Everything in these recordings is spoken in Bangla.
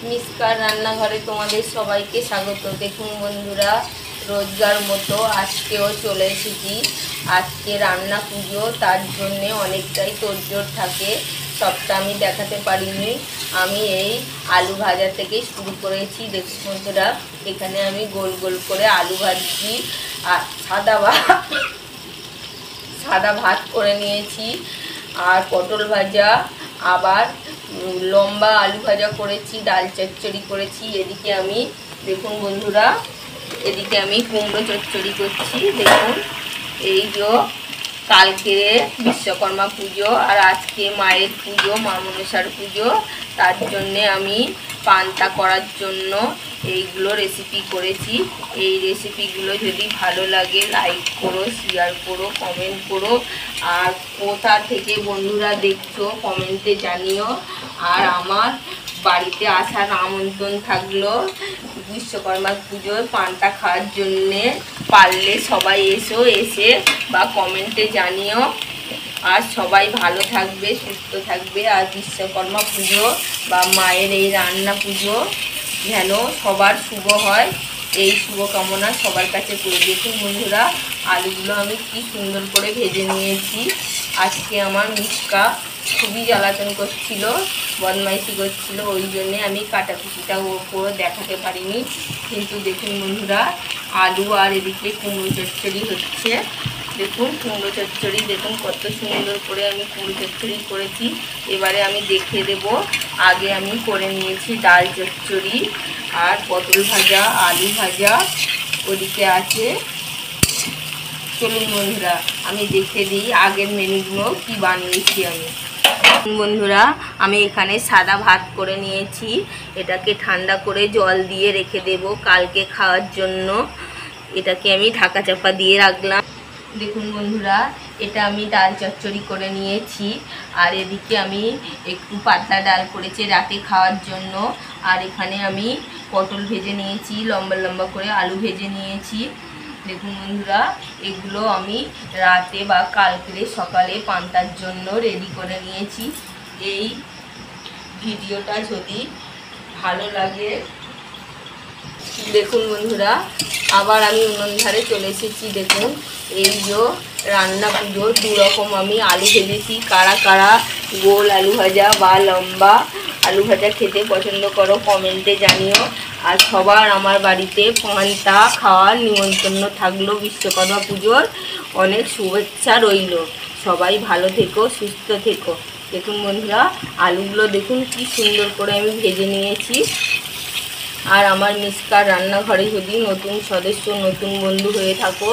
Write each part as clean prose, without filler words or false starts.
মিসকার রান্নাঘরে তোমাদের সবাইকে স্বাগত। দেখুন বন্ধুরা, রোজগার মতো আজকেও চলে এসেছি। আজকে রান্না পুজো, তার জন্যে অনেকটাই তোড়জোড় থাকে, সবটা আমি দেখাতে পারিনি। আমি এই আলু ভাজা থেকে শুরু করেছি। দেখুন বন্ধুরা, এখানে আমি গোল গোল করে আলু ভাজছি আর সাদা ভাত করে নিয়েছি, আর পটল ভাজা, আবার লম্বা আলু ভাজা করেছি, ডাল চচ্চড়ি করেছি। এদিকে আমি দেখুন বন্ধুরা, এদিকে আমি কুমড়ো চচ্চড়ি করছি। দেখুন, এই যে কালকে বিশ্বকর্মা পুজো আর আজকে মায়ের পুজো, মা মনসার পুজো, তার জন্যে আমি পান্তা করার জন্য এইগুলো রেসিপি করেছি। এই রেসিপিগুলো যদি ভালো লাগে লাইক করো, শেয়ার করো, কমেন্ট করো। আর কোথা থেকে বন্ধুরা দেখছো কমেন্টে জানিও। আর আমার বাড়িতে আসার আমন্ত্রণ থাকলো বিশ্বকর্মা পুজোর পান্তা খাওয়ার জন্যে। পারলে সবাই এসে বা কমেন্টে জানিও। আর সবাই ভালো থাকবে, সুস্থ থাকবে। আর বিশ্বকর্মা পুজো বা মায়ের এই রান্না পুজো যেন সবার শুভ হয়, এই শুভকামনা সবার কাছে করে। দেখুন বন্ধুরা, আলুগুলো আমি কি সুন্দর করে ভেজে নিয়েছি। আজকে আমার মিষ্কা খুবই জ্বালাতন করছিল, বদমাইশি করছিল, ওই জন্যে আমি কাটাকুটিটা ওপর দেখাতে পারিনি। কিন্তু দেখুন বন্ধুরা, আলু আর এদিকে কুমড়ো চচ্চড়ি হচ্ছে। দেখুন কুমড়ো চচ্চড়ি, দেখুন কত সুন্দর করে আমি কুমড়ো চচ্চড়ি করেছি। এবারে আমি দেখিয়ে দেব। আগে আমি করে নিয়েছি ডাল চচ্চড়ি আর পটল ভাজা, আলু ভাজা ওদিকে আছে। চলুন বন্ধুরা, আমি দেখে দিই আগের মেনুগুলো কি বানিয়েছি আমি। বন্ধুরা, আমি এখানে সাদা ভাত করে নিয়েছি। এটাকে ঠান্ডা করে জল দিয়ে রেখে দেব কালকে খাওয়ার জন্য। এটাকে আমি ঢাকা চাপা দিয়ে রাখলাম। দেখুন বন্ধুরা, এটা আমি ডাল চচ্চড়ি করে নিয়েছি। আর এদিকে আমি একটু পাতলা ডাল করেছি রাতে খাওয়ার জন্য। আর এখানে আমি পটল ভেজে নিয়েছি, লম্বা লম্বা করে আলু ভেজে নিয়েছি। দেখুন বন্ধুরা, এগুলো আমি রাতে বা কালকে সকালে পান্তার জন্য রেডি করে নিয়েছি। এই ভিডিওটা যদি ভালো লাগে, দেখুন বন্ধুরা, আবার আমি উনুন ধারে চলে এসেছি। দেখুন, এই যে রান্না পুজো, দুরকম আমি আলু ভেজেছি। কারা কারা গোল আলু ভাজা বা লম্বা আলু ভাজা খেতে পছন্দ করো কমেন্টে জানিও। আর সবার আমার বাড়িতে পান্তা খাওয়ার নিমন্ত্রণ থাকলো। বিশ্বকর্মা পুজোর অনেক শুভেচ্ছা রইল। সবাই ভালো থেকো, সুস্থ থেকো। দেখুন বন্ধুরা, আলুগুলো দেখুন কি সুন্দর করে আমি ভেজে নিয়েছি। আর আমার মিসকার রান্নাঘরে যদি নতুন সদস্য, নতুন বন্ধু হয়ে থাকো,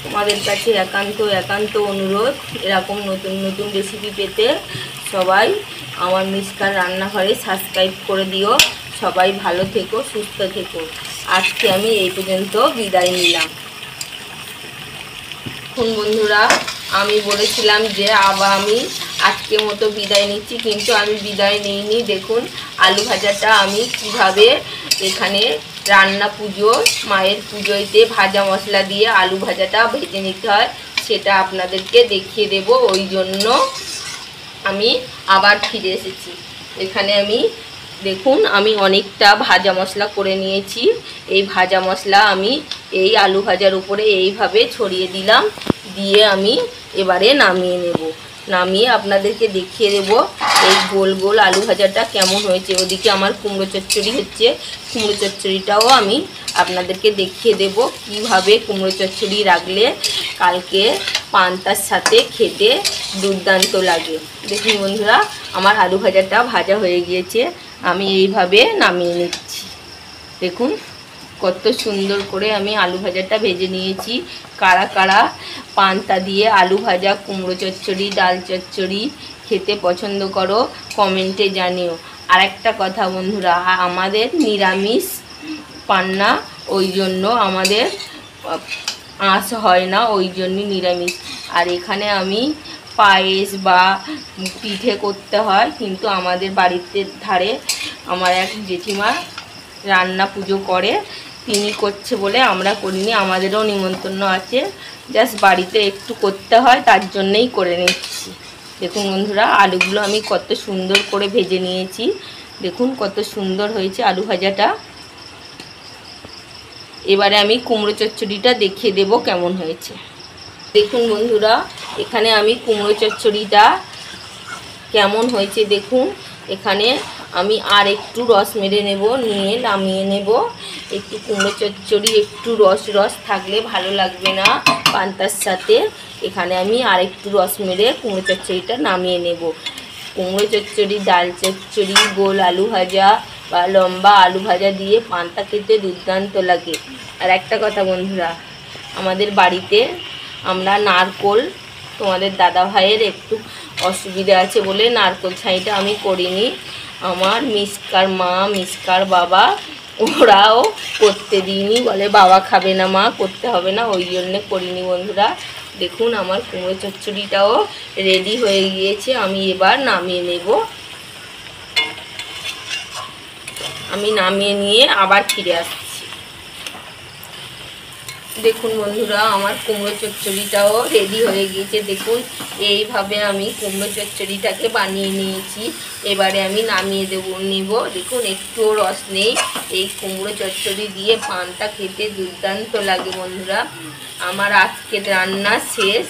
তোমাদের কাছে একান্ত অনুরোধ, এরকম নতুন নতুন রেসিপি পেতে সবাই আমার মিসকার রান্নাঘরে সাবস্ক্রাইব করে দিও। সবাই ভালো থেকো, সুস্থ থেকো। আজকে আমি এই পর্যন্ত বিদায় নিলাম। এখন বন্ধুরা, আমি বলেছিলাম যে আবার আমি আজকের মতো বিদায় নিচ্ছি, কিন্তু আমি বিদায় নিইনি। দেখুন আলু ভাজাটা আমি কিভাবে এখানে রান্না পুজো, মায়ের পুজোতে ভাজা মশলা দিয়ে আলু ভাজাটা ভেজে নিতে হয়, সেটা আপনাদেরকে দেখিয়ে দেব। ওই জন্য আমি আবার ফিরে এসেছি। এখানে আমি দেখুন, আমি অনেকটা ভাজা মশলা করে নিয়েছি। এই ভাজা মশলা আমি এই আলু ভাজার উপরে এইভাবে ছড়িয়ে দিলাম, দিয়ে আমি এবারে নামিয়ে নেব। নামিয়ে আপনাদেরকে দেখিয়ে দেব এই গোল গোল আলু ভাজাটা কেমন হয়েছে। ওদিকে আমার কুমড়ো চচ্চড়ি হচ্ছে, কুমড়ো চচ্চড়িটাও আমি আপনাদেরকে দেখিয়ে দেব কিভাবে কুমড়ো চচ্চড়ি রাখলে কালকে পান্তার সাথে খেতে দুর্দান্ত লাগে। দেখুন বন্ধুরা, আমার আলু ভাজাটা ভাজা হয়ে গিয়েছে, আমি এইভাবে নামিয়ে নিচ্ছি। দেখুন কত সুন্দর করে আমি আলু ভাজাটা ভেজে নিয়েছি। কারা কারা পান্তা দিয়ে আলু ভাজা, কুমড়ো চচ্চড়ি, ডাল চচ্চড়ি খেতে পছন্দ করো কমেন্টে জানিও। আর একটা কথা বন্ধুরা, আমাদের নিরামিষ পান্না, ওই জন্য আমাদের আঁশ হয় না, ওই জন্য নিরামিষ। আর এখানে আমি পায়েস বা পিঠে করতে হয়, কিন্তু আমাদের বাড়িতে ধারে আমার এক জেঠিমা রান্না পুজো করে, তিনি করছে বলে আমরা করিনি। আমাদেরও নিমন্ত্রণ আছে, জাস্ট বাড়িতে একটু করতে হয়, তার জন্যেই করে নিচ্ছি। দেখুন বন্ধুরা, আলুগুলো আমি কত সুন্দর করে ভেজে নিয়েছি। দেখুন কত সুন্দর হয়েছে আলু ভাজাটা। এবারে আমি কুমড়ো চচ্চড়িটা দেখিয়ে দেব কেমন হয়েছে। দেখুন বন্ধুরা, এখানে আমি কুমড়ো চচ্চড়িটা কেমন হয়েছে দেখুন। এখানে আমি আর একটু রস মেরে নেব, নিয়ে নামিয়ে নেব। একটু কুমড়ো চচ্চড়ি একটু রস রস থাকলে ভালো লাগবে না পান্তার সাথে। এখানে আমি আর একটু রস মেরে কুমড়ো চচ্চড়িটা নামিয়ে নেব। কুমড়ো চচ্চড়ি, ডাল চচ্চড়ি, গোল আলু ভাজা বা লম্বা আলু ভাজা দিয়ে পান্তা খেতে দুর্দান্ত লাগে। আর একটা কথা বন্ধুরা, আমাদের বাড়িতে আমরা নারকোল, তোমাদের দাদা ভাইয়ের একটু অসুবিধা আছে বলে নারকোল ছাইটা আমি করিনি। আমার মিসকার মা, মিসকার বাবা ওরাও করতে দিইনি, বলে বাবা খাবে না মা, করতে হবে না, ওই জন্যে করিনি বন্ধুরা। দেখুন আমার কুমড়ো চচ্চড়িটাও রেডি হয়ে গিয়েছে। আমি এবার নামিয়ে নেব। আমি নামিয়ে নিয়ে আবার ফিরে আসছি। দেখুন বন্ধুরা, আমার কুমড়ো চচ্চড়িটাও রেডি হয়ে গিয়েছে। দেখুন এইভাবে আমি কুমড়ো চচ্চড়িটাকে বানিয়ে নিয়েছি। এবারে আমি নামিয়ে নেব। দেখুন একটু রস নেই। এই কুমড়ো চচ্চড়ি দিয়ে পান্তা খেতে দুর্দান্ত লাগে বন্ধুরা। আমার আজকের রান্না শেষ।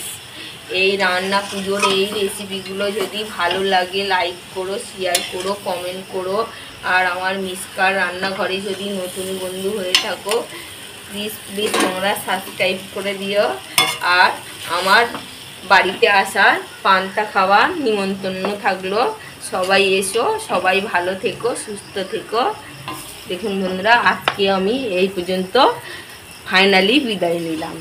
এই রান্না পুজোর এই রেসিপিগুলো যদি ভালো লাগে লাইক করো, শেয়ার করো, কমেন্ট করো। আর আমার মিসকার রান্নাঘরে যদি নতুন বন্ধু হয়ে থাকো প্লিজ প্লিজ তোমরা সাবস্ক্রাইব করে দিও। আর আমার বাড়িতে আসার পান্তা খাওয়ার নিমন্ত্রণ থাকলো। সবাই এসো, সবাই ভালো থেকো, সুস্থ থেকো। দেখুন বন্ধুরা, আজকে আমি এই পর্যন্ত ফাইনালি বিদায় নিলাম।